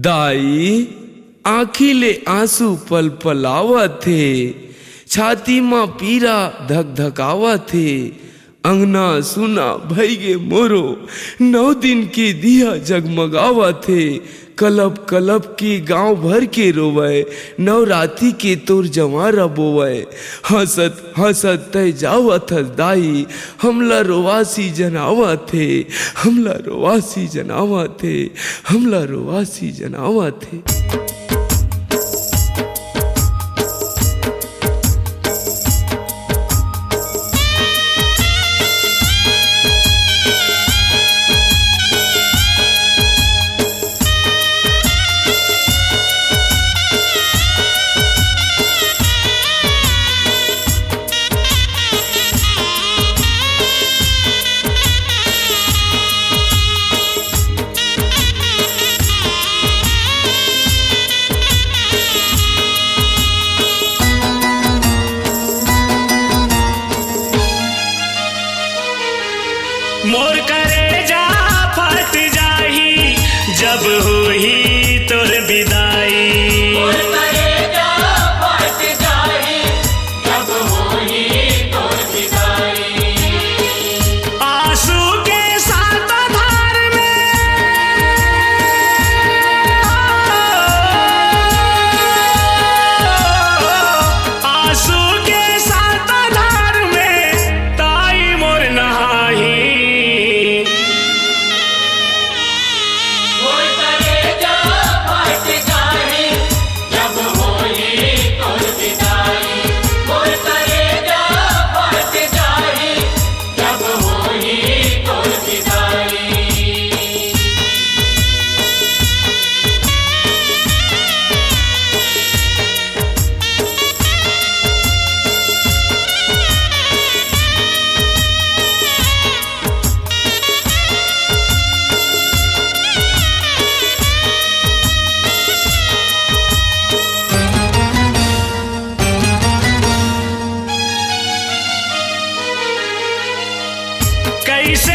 दाई आँखीले आंसू पल पलावत थे, छाती माँ पीरा धक धकावत थे। अंगना सुना भईगे मोरो, 9 दिन के दिया जगमगावत थे। कलब कलब के गांव भर के रोवे, नवरात्रि के तोर जवारा बोवे। हंसत हंसत तय जावत दाई, हमला रोवासी जनावा थे, हमला रोवासी जनावा थे, हमला रोवासी जनावा थे। मोर करेजा फट जाही जब होही तोर विदाई। मोर करेजा फट जाही जब होही तोर विदाई। आंसू के साथ धार में आंसू के साथ धार में ताई मोर नहाही। मोर करेजा फट जाही जब होही तोर विदाई। मोर करेजा फट जाही जब होही तोर विदाई। कैसे